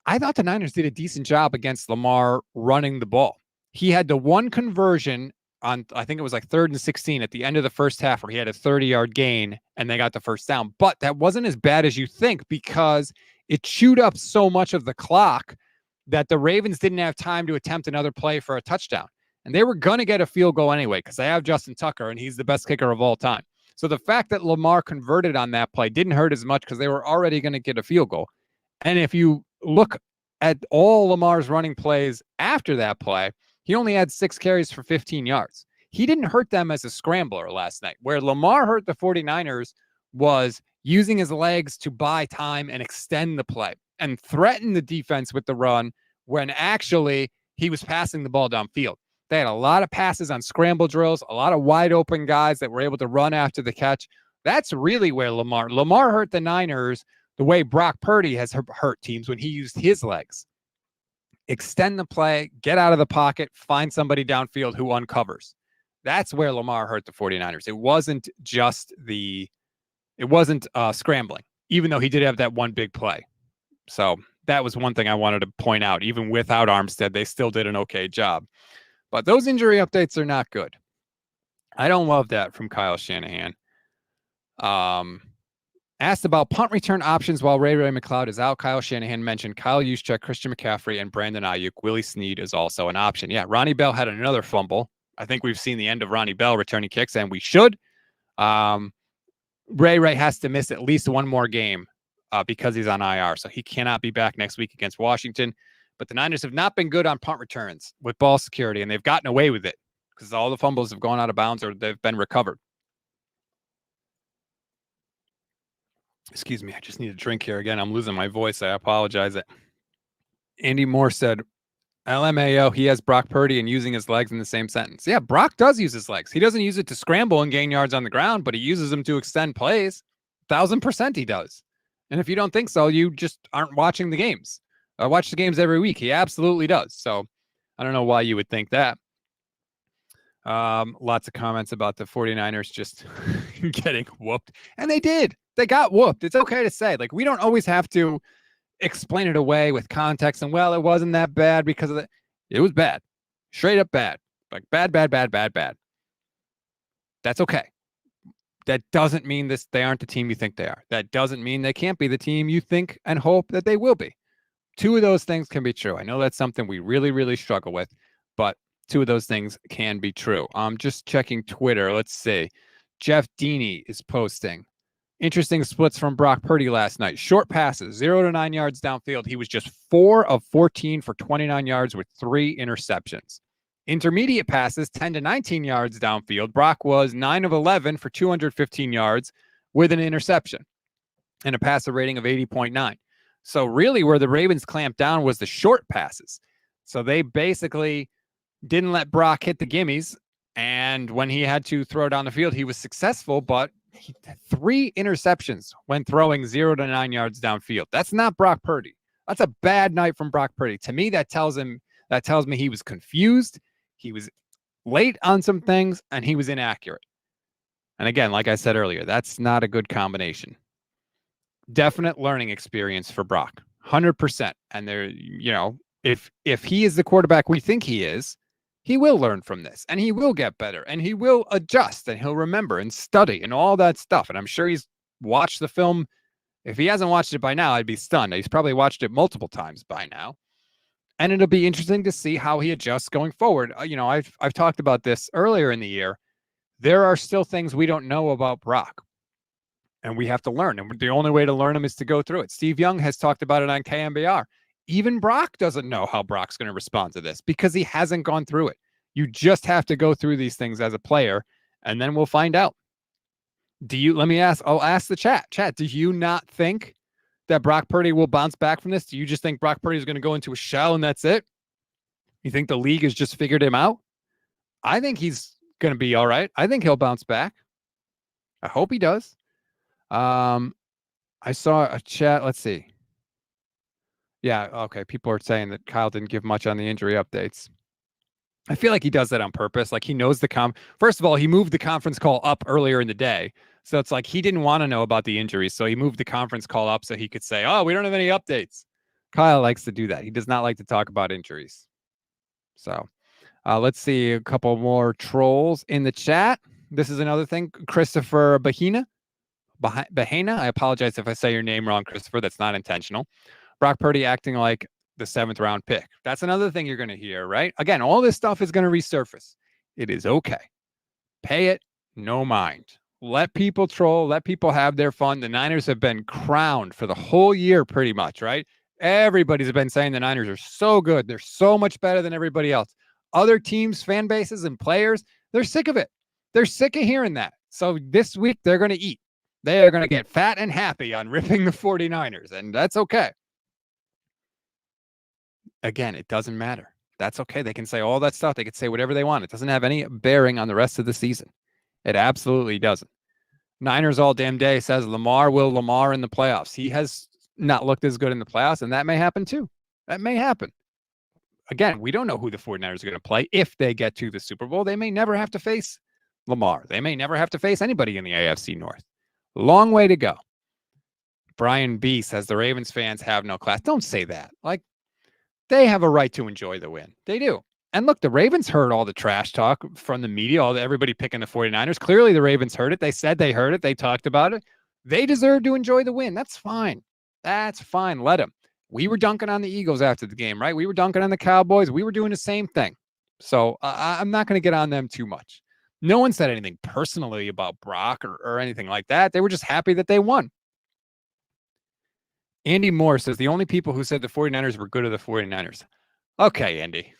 I thought the Niners did a decent job against Lamar running the ball. He had the one conversion on, I think it was like 3rd and 16 at the end of the first half, where he had a 30-yard gain and they got the first down. But that wasn't as bad as you think, because it chewed up so much of the clock that the Ravens didn't have time to attempt another play for a touchdown. And they were going to get a field goal anyway, because they have Justin Tucker and he's the best kicker of all time. So the fact that Lamar converted on that play didn't hurt as much, because they were already going to get a field goal. And if you look at all Lamar's running plays after that play, he only had 6 carries for 15 yards. He didn't hurt them as a scrambler last night. Where Lamar hurt the 49ers was using his legs to buy time and extend the play and threaten the defense with the run, when actually he was passing the ball downfield. They had a lot of passes on scramble drills, a lot of wide open guys that were able to run after the catch. That's really where Lamar hurt the Niners the way Brock Purdy has hurt teams, when he used his legs. Extend the play, get out of the pocket, find somebody downfield who uncovers. That's where Lamar hurt the 49ers. It wasn't just scrambling, even though he did have that one big play. So that was one thing I wanted to point out. Even without Armstead, they still did an okay job. But those injury updates are not good. I don't love that from Kyle Shanahan. Asked about punt return options while Ray McCloud is out, Kyle Shanahan mentioned Kyle Juszczyk, Christian McCaffrey, and Brandon Ayuk. Willie Snead is also an option. Yeah, Ronnie Bell had another fumble. I think we've seen the end of Ronnie Bell returning kicks, and we should. Ray has to miss at least one more game because he's on IR, so he cannot be back next week against Washington. But the Niners have not been good on punt returns with ball security, and they've gotten away with it because all the fumbles have gone out of bounds or they've been recovered. Excuse me. I just need a drink here again. I'm losing my voice. I apologize. Andy Moore said, LMAO, he has Brock Purdy and using his legs in the same sentence. Yeah, Brock does use his legs. He doesn't use it to scramble and gain yards on the ground, but he uses them to extend plays. 1,000% he does. And if you don't think so, you just aren't watching the games. I watch the games every week. He absolutely does. So I don't know why you would think that. Lots of comments about the 49ers just getting whooped. And they did. They got whooped. It's okay to say. Like, we don't always have to explain it away with context and, well, it wasn't that bad because of the. It was bad. Straight up bad. Like, bad. That's okay. That doesn't mean they aren't the team you think they are. That doesn't mean they can't be the team you think and hope that they will be. Two of those things can be true. I know that's something we really, really struggle with, but two of those things can be true. I'm just checking Twitter. Let's see. Jeff Deeney is posting. Interesting splits from Brock Purdy last night. Short passes, 0 to 9 yards downfield. He was just 4 of 14 for 29 yards with 3 interceptions. Intermediate passes, 10 to 19 yards downfield. Brock was 9 of 11 for 215 yards with an interception and a passer rating of 80.9. So really where the Ravens clamped down was the short passes. So they basically didn't let Brock hit the gimmies. And when he had to throw down the field, he was successful, but 3 interceptions when throwing 0 to 9 yards downfield. That's not Brock Purdy. That's a bad night from Brock Purdy. To me, that tells me he was confused. He was late on some things and he was inaccurate. And again, like I said earlier, that's not a good combination. Definite learning experience for Brock, 100%. And there, if he is the quarterback we think he is, he will learn from this and he will get better and he will adjust and he'll remember and study and all that stuff. And I'm sure he's watched the film. If he hasn't watched it by now, I'd be stunned. He's probably watched it multiple times by now. And it'll be interesting to see how he adjusts going forward. I've talked about this earlier in the year. There are still things we don't know about Brock. And we have to learn. And the only way to learn them is to go through it. Steve Young has talked about it on KMBR. Even Brock doesn't know how Brock's going to respond to this because he hasn't gone through it. You just have to go through these things as a player, and then we'll find out. I'll ask the chat. Chat, do you not think that Brock Purdy will bounce back from this? Do you just think Brock Purdy is going to go into a shell and that's it? You think the league has just figured him out? I think he's going to be all right. I think he'll bounce back. I hope he does. I saw a chat. Let's see. Yeah, okay. People are saying that Kyle didn't give much on the injury updates. I feel like he does that on purpose. Like he knows first of all, he moved the conference call up earlier in the day. So it's like he didn't want to know about the injuries. So he moved the conference call up so he could say, oh, we don't have any updates. Kyle likes to do that. He does not like to talk about injuries. So let's see a couple more trolls in the chat. This is another thing. Christopher Bahena. I apologize if I say your name wrong, Christopher. That's not intentional. Brock Purdy acting like the 7th round pick. That's another thing you're going to hear, right? Again, all this stuff is going to resurface. It is okay. Pay it no mind. Let people troll. Let people have their fun. The Niners have been crowned for the whole year pretty much, right? Everybody's been saying the Niners are so good. They're so much better than everybody else. Other teams, fan bases, and players, they're sick of it. They're sick of hearing that. So this week, they're going to eat. They are going to get fat and happy on ripping the 49ers, and that's okay. Again, it doesn't matter. That's okay. They can say all that stuff. They can say whatever they want. It doesn't have any bearing on the rest of the season. It absolutely doesn't. Niners all damn day says Lamar in the playoffs. He has not looked as good in the playoffs, and that may happen too. That may happen. Again, we don't know who the 49ers are going to play if they get to the Super Bowl. They may never have to face Lamar. They may never have to face anybody in the AFC North. Long way to go. Brian B says the Ravens fans have no class. Don't say that. Like, they have a right to enjoy the win. They do. And look, the Ravens heard all the trash talk from the media, everybody picking the 49ers. Clearly, the Ravens heard it. They said they heard it. They talked about it. They deserve to enjoy the win. That's fine. That's fine. Let them. We were dunking on the Eagles after the game, right? We were dunking on the Cowboys. We were doing the same thing. So I'm not going to get on them too much. No one said anything personally about Brock or anything like that. They were just happy that they won. Andy Moore says the only people who said the 49ers were good are the 49ers. Okay, Andy.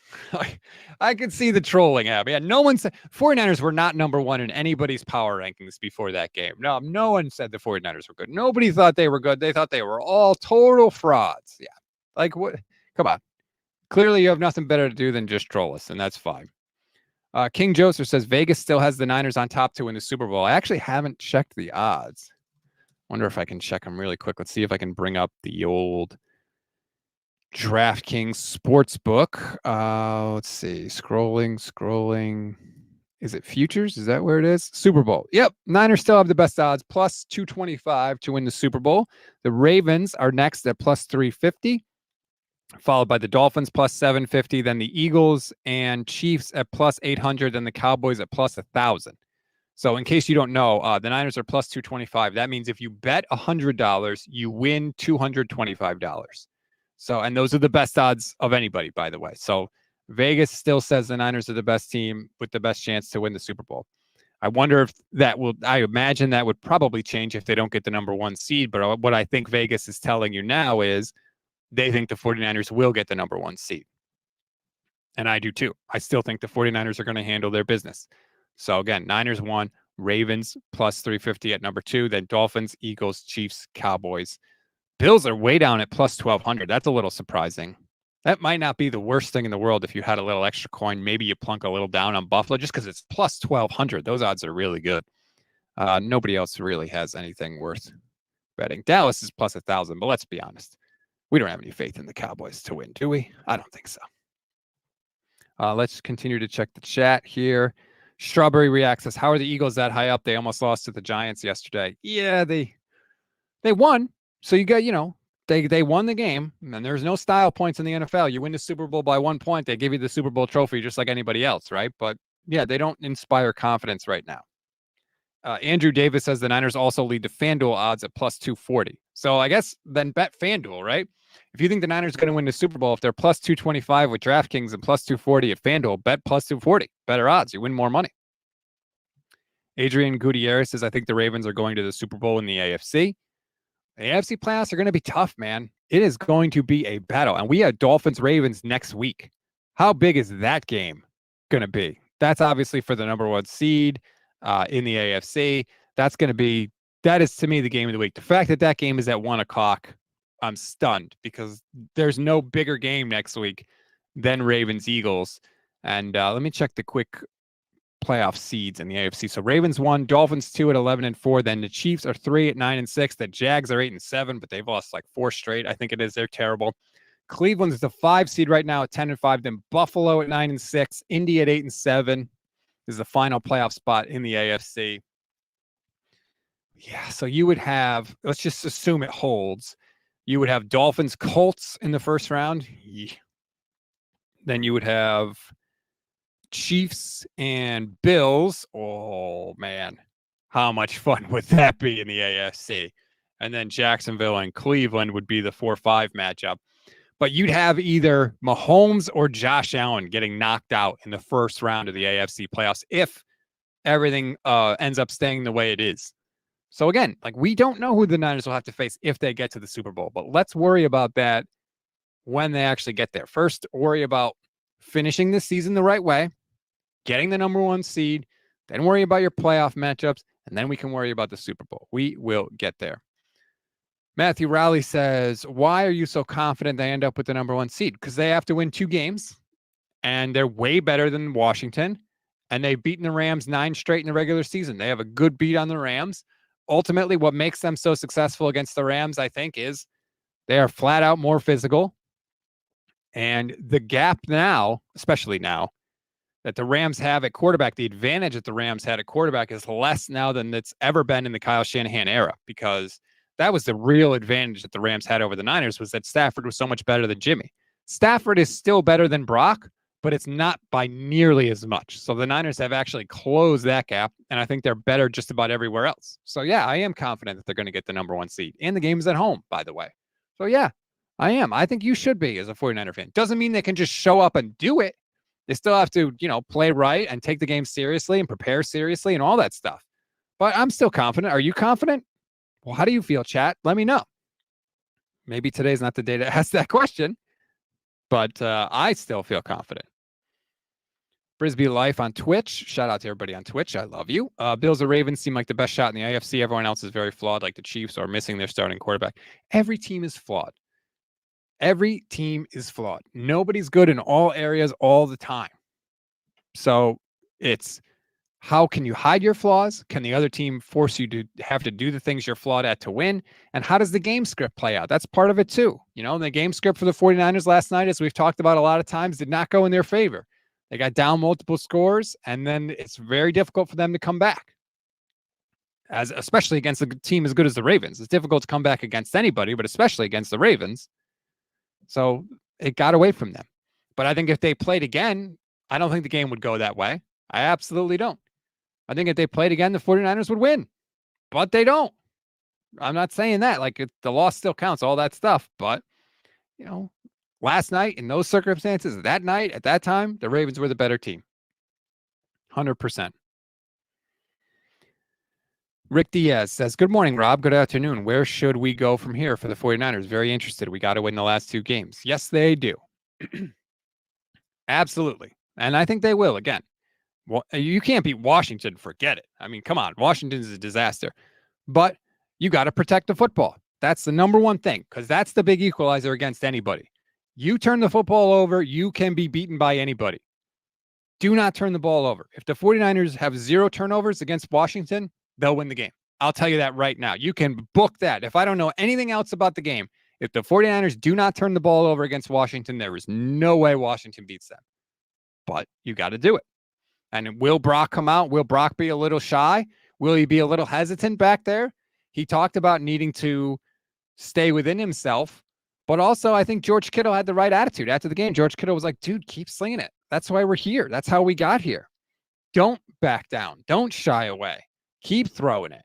I can see the trolling happening. Yeah, no one said 49ers were not number one in anybody's power rankings before that game. No one said the 49ers were good. Nobody thought they were good. They thought they were all total frauds. Yeah. Like what? Come on. Clearly you have nothing better to do than just troll us, and that's fine. King Joseph says Vegas still has the Niners on top to win the Super Bowl. I actually haven't checked the odds. Wonder if I can check them really quick. Let's see if I can bring up the old DraftKings Sportsbook. Let's see. Scrolling. Is it futures? Is that where it is? Super Bowl. Yep. Niners still have the best odds, plus 225 to win the Super Bowl. The Ravens are next at plus 350, followed by the Dolphins plus 750, then the Eagles and Chiefs at plus 800, then the Cowboys at plus 1,000. So in case you don't know, the Niners are plus 225. That means if you bet $100, you win $225. So, and those are the best odds of anybody, by the way. So Vegas still says the Niners are the best team with the best chance to win the Super Bowl. I wonder if that will, I imagine that would probably change if they don't get the number one seed. But what I think Vegas is telling you now is they think the 49ers will get the number one seed. And I do too. I still think the 49ers are going to handle their business. So again, Niners 1, Ravens plus 350 at number 2, then Dolphins, Eagles, Chiefs, Cowboys. Bills are way down at plus 1,200. That's a little surprising. That might not be the worst thing in the world if you had a little extra coin. Maybe you plunk a little down on Buffalo just because it's plus 1,200. Those odds are really good. Nobody else really has anything worth betting. Dallas is plus 1,000, but let's be honest. We don't have any faith in the Cowboys to win, do we? I don't think so. Let's continue to check the chat here. Strawberry Reacts says, how are the Eagles that high up? They almost lost to the Giants yesterday. Yeah, they won. So you got, they won the game, and there's no style points in the NFL. You win the Super Bowl by 1 point, they give you the Super Bowl trophy just like anybody else, right? But yeah, they don't inspire confidence right now. Andrew Davis says the Niners also lead the FanDuel odds at plus 240. So I guess then bet FanDuel, right? If you think the Niners are going to win the Super Bowl, if they're plus 225 with DraftKings and plus 240 at FanDuel, bet plus 240. Better odds. You win more money. Adrian Gutierrez says, I think the Ravens are going to the Super Bowl in the AFC. The AFC playoffs are going to be tough, man. It is going to be a battle. And we have Dolphins-Ravens next week. How big is that game going to be? That's obviously for the number one seed in the AFC. That is to me the game of the week. The fact that game is at 1 o'clock, I'm stunned because there's no bigger game next week than Ravens-Eagles. And let me check the quick playoff seeds in the AFC. So Ravens 1, Dolphins 2 at 11-4. Then the Chiefs are 3 at 9-6. The Jags are 8-7, but they've lost like 4 straight. I think it is. They're terrible. Cleveland is the 5 seed right now at 10-5. Then Buffalo at 9-6. Indy at 8-7 is the final playoff spot in the AFC. Yeah, so you would have, let's just assume it holds. You would have Dolphins Colts in the first round. Yeah. Then you would have Chiefs and Bills. Oh, man. How much fun would that be in the AFC? And then Jacksonville and Cleveland would be the 4-5 matchup. But you'd have either Mahomes or Josh Allen getting knocked out in the first round of the AFC playoffs if everything ends up staying the way it is. So again, like we don't know who the Niners will have to face if they get to the Super Bowl, but let's worry about that when they actually get there. First, worry about finishing this season the right way, getting the number one seed, then worry about your playoff matchups, and then we can worry about the Super Bowl. We will get there. Matthew Rowley says, why are you so confident they end up with the number one seed? Because they have to win 2 games, and they're way better than Washington, and they've beaten the Rams 9 straight in the regular season. They have a good beat on the Rams. Ultimately, what makes them so successful against the Rams, I think, is they are flat out more physical. And the gap now, especially now, that the Rams have at quarterback, the advantage that the Rams had at quarterback is less now than it's ever been in the Kyle Shanahan era, because that was the real advantage that the Rams had over the Niners, was that Stafford was so much better than Jimmy. Stafford is still better than Brock, but it's not by nearly as much. So the Niners have actually closed that gap, and I think they're better just about everywhere else. So yeah, I am confident that they're going to get the number one seed. And the game is at home, by the way. So yeah, I am. I think you should be as a 49er fan. Doesn't mean they can just show up and do it. They still have to, play right and take the game seriously and prepare seriously and all that stuff. But I'm still confident. Are you confident? Well, how do you feel, chat? Let me know. Maybe today's not the day to ask that question. But I still feel confident. Brisbee Life on Twitch. Shout out to everybody on Twitch. I love you. Bills or Ravens seem like the best shot in the AFC. Everyone else is very flawed, like the Chiefs are missing their starting quarterback. Every team is flawed. Every team is flawed. Nobody's good in all areas all the time. So it's how can you hide your flaws? Can the other team force you to have to do the things you're flawed at to win? And how does the game script play out? That's part of it too. You know, the game script for the 49ers last night, as we've talked about a lot of times, did not go in their favor. They got down multiple scores, and then it's very difficult for them to come back. Especially against a team as good as the Ravens. It's difficult to come back against anybody, but especially against the Ravens. So it got away from them. But I think if they played again, I don't think the game would go that way. I absolutely don't. I think if they played again, the 49ers would win. But they don't. I'm not saying that. Like, the loss still counts, all that stuff. But, you know, last night, in those circumstances, that night, at that time, the Ravens were the better team. 100%. Rick Diaz says, good morning, Rob. Good afternoon. Where should we go from here for the 49ers? Very interested. We got to win the last 2 games. Yes, they do. Absolutely. And I think they will again. Well, you can't beat Washington. Forget it. I mean, come on. Washington's a disaster. But you got to protect the football. That's the number one thing, because that's the big equalizer against anybody. You turn the football over, you can be beaten by anybody. Do not turn the ball over. If the 49ers have 0 turnovers against Washington, they'll win the game. I'll tell you that right now. You can book that. If I don't know anything else about the game, if the 49ers do not turn the ball over against Washington, there is no way Washington beats them. But you got to do it. And will Brock come out? Will Brock be a little shy? Will he be a little hesitant back there? He talked about needing to stay within himself. But also, I think George Kittle had the right attitude. After the game, George Kittle was like, dude, keep slinging it. That's why we're here. That's how we got here. Don't back down. Don't shy away. Keep throwing it.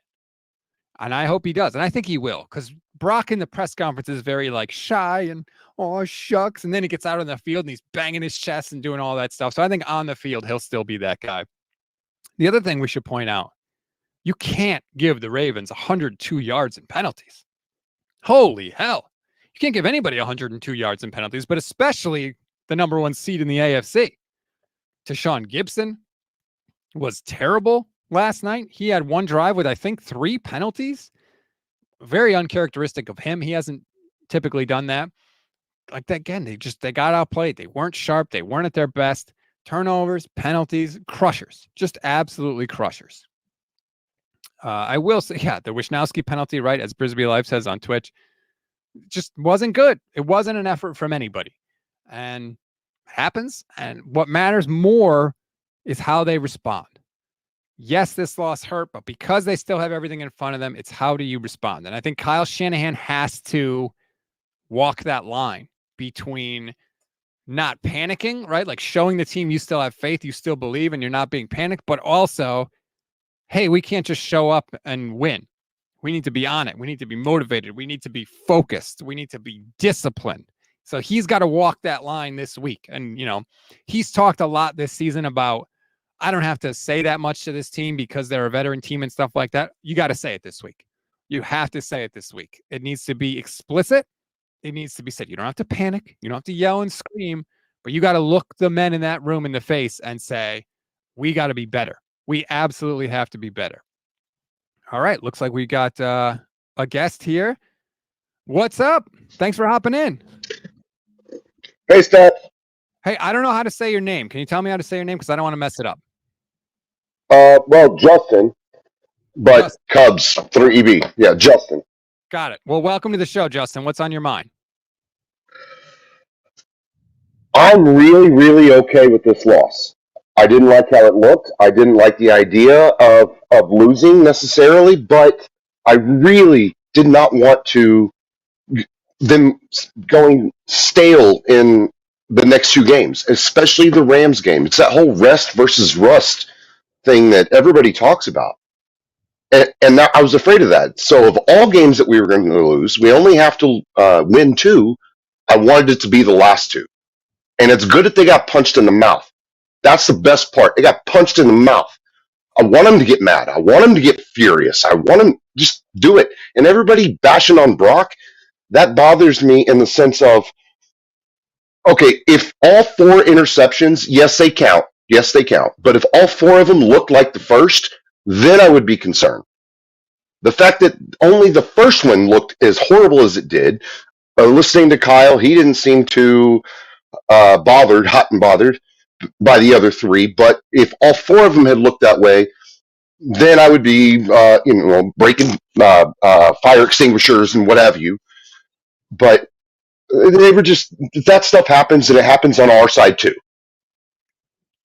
And I hope he does. And I think he will, because Brock in the press conference is very like shy and, oh, shucks. And then he gets out on the field and he's banging his chest and doing all that stuff. So I think on the field, he'll still be that guy. The other thing we should point out, you can't give the Ravens 102 yards in penalties. Holy hell. You can't give anybody 102 yards in penalties, but especially the number 1 seed in the AFC. Tashawn Gibson was terrible last night. He had 1 drive with, I think, 3 penalties. Very uncharacteristic of him. He hasn't typically done that. Like that again, they got outplayed. They weren't sharp. They weren't at their best. Turnovers, penalties, crushers. Just absolutely crushers. I will say, yeah, the Wisnowski penalty, right, as Brisbee Life says on Twitch, just wasn't good. It wasn't an effort from anybody. And happens. And what matters more is how they respond. Yes, this loss hurt, but because they still have everything in front of them, it's how do you respond? And I think Kyle Shanahan has to walk that line between not panicking, right? Like showing the team you still have faith, you still believe, and you're not being panicked, but also, hey, we can't just show up and win. We need to be on it. We need to be motivated. We need to be focused. We need to be disciplined. So he's got to walk that line this week. And, you know, he's talked a lot this season about, I don't have to say that much to this team because they're a veteran team and stuff like that. You got to say it this week. You have to say it this week. It needs to be explicit. It needs to be said. You don't have to panic. You don't have to yell and scream, but you got to look the men in that room in the face and say, we got to be better. We absolutely have to be better. All right. Looks like we got a guest here. What's up? Thanks for hopping in. Hey, Steph. Hey, I don't know how to say your name. Can you tell me how to say your name? Because I don't want to mess it up. Well, Justin, but Justin. Cubs through EB. Yeah, Justin. Got it. Well, welcome to the show, Justin. What's on your mind? I'm really, really okay with this loss. I didn't like how it looked. I didn't like the idea of losing necessarily, but I really did not want them going stale in the next 2 games, especially the Rams game. It's that whole rest versus rust thing that everybody talks about. And I was afraid of that. So of all games that we were going to lose, we only have to win 2. I wanted it to be the last 2. And it's good that they got punched in the mouth. That's the best part. They got punched in the mouth. I want them to get mad. I want them to get furious. I want them just do it. And everybody bashing on Brock, that bothers me in the sense of Okay, if all 4 interceptions, yes, they count. Yes, they count. But if all 4 of them looked like the first, then I would be concerned. The fact that only the first one looked as horrible as it did, listening to Kyle, he didn't seem too hot and bothered by the other 3. But if all 4 of them had looked that way, then I would be, breaking fire extinguishers and what have you. But they were just, that stuff happens, and it happens on our side too.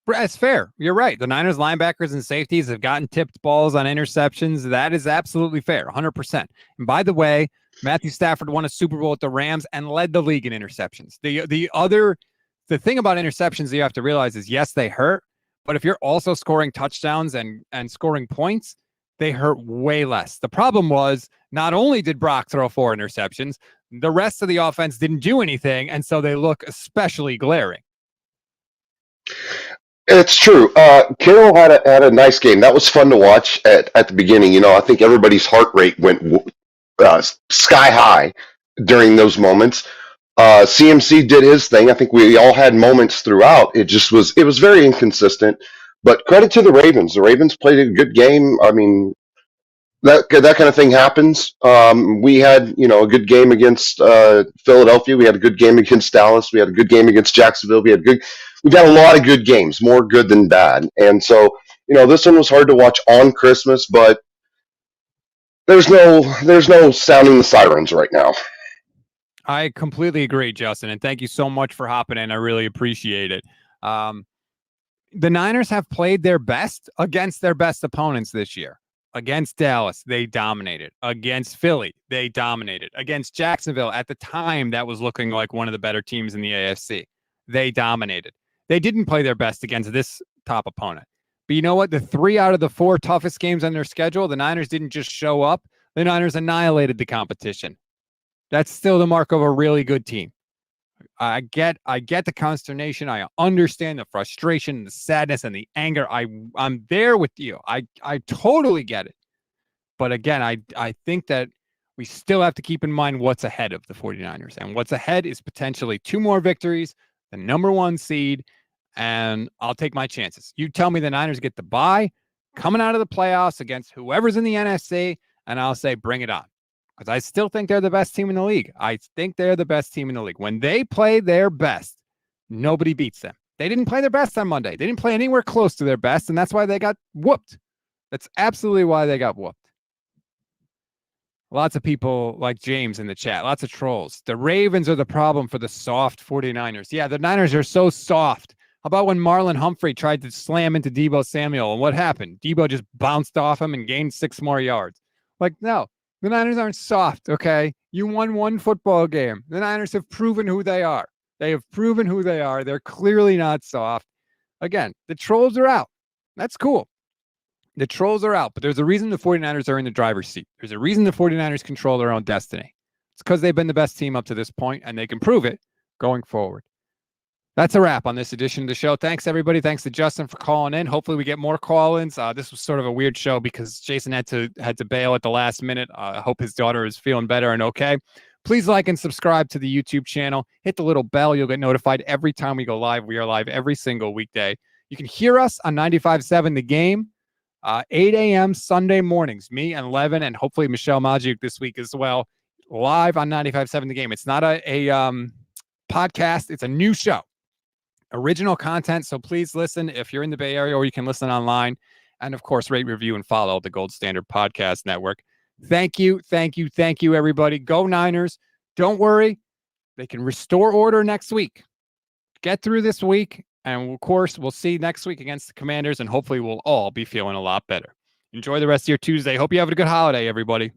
That's fair. You're right. The Niners linebackers and safeties have gotten tipped balls on interceptions. That is absolutely fair, 100%. And by the way, Matthew Stafford won a Super Bowl with the Rams and led the league in interceptions. The thing about interceptions that you have to realize is, yes, they hurt, but if you're also scoring touchdowns and scoring points, they hurt way less. The problem was, not only did Brock throw 4 interceptions, the rest of the offense didn't do anything, and so they look especially glaring. It's true. Carroll had a nice game. That was fun to watch at the beginning. I think everybody's heart rate went sky high during those moments. CMC did his thing. I think we all had moments throughout. It was very inconsistent. But credit to the Ravens. The Ravens played a good game. I mean, that kind of thing happens. We had a good game against Philadelphia. We had a good game against Dallas. We had a good game against Jacksonville. We got a lot of good games, more good than bad. And so this one was hard to watch on Christmas, but there's no sounding the sirens right now. I completely agree, Justin, and thank you so much for hopping in. I really appreciate it. The Niners have played their best against their best opponents this year. Against Dallas, they dominated. Against Philly, they dominated. Against Jacksonville, at the time, that was looking like one of the better teams in the AFC. They dominated. They didn't play their best against this top opponent. But you know what? The 3 out of the 4 toughest games on their schedule, the Niners didn't just show up. The Niners annihilated the competition. That's still the mark of a really good team. I get the consternation. I understand the frustration, the sadness, and the anger. I'm there with you. I totally get it. But again, I think that we still have to keep in mind what's ahead of the 49ers. And what's ahead is potentially 2 more victories, the number 1 seed, and I'll take my chances. You tell me the Niners get the bye coming out of the playoffs against whoever's in the NFC, and I'll say bring it on. Because I still think they're the best team in the league. I think they're the best team in the league. When they play their best, nobody beats them. They didn't play their best on Monday. They didn't play anywhere close to their best, and that's why they got whooped. That's absolutely why they got whooped. Lots of people like James in the chat. Lots of trolls. The Ravens are the problem for the soft 49ers. Yeah, the Niners are so soft. How about when Marlon Humphrey tried to slam into Deebo Samuel, and what happened? Deebo just bounced off him and gained 6 more yards. Like, no. The Niners aren't soft, okay? You won 1 football game. The Niners have proven who they are. They have proven who they are. They're clearly not soft. Again, the trolls are out. That's cool. The trolls are out, but there's a reason the 49ers are in the driver's seat. There's a reason the 49ers control their own destiny. It's because they've been the best team up to this point, and they can prove it going forward. That's a wrap on this edition of the show. Thanks, everybody. Thanks to Justin for calling in. Hopefully we get more call-ins. This was sort of a weird show because Jason had to bail at the last minute. I hope his daughter is feeling better and okay. Please like and subscribe to the YouTube channel. Hit the little bell. You'll get notified every time we go live. We are live every single weekday. You can hear us on 95.7 The Game, 8 a.m. Sunday mornings. Me and Levin and hopefully Michelle Magic this week as well. Live on 95.7 The Game. It's not a podcast. It's a new show. Original content, so please listen if you're in the Bay Area, or you can listen online. And of course, rate, review, and follow the Gold Standard Podcast Network. Thank you, everybody. Go Niners. Don't worry. They can restore order next week. Get through this week, and of course, we'll see next week against the Commanders, and hopefully we'll all be feeling a lot better. Enjoy the rest of your Tuesday. Hope you have a good holiday, everybody.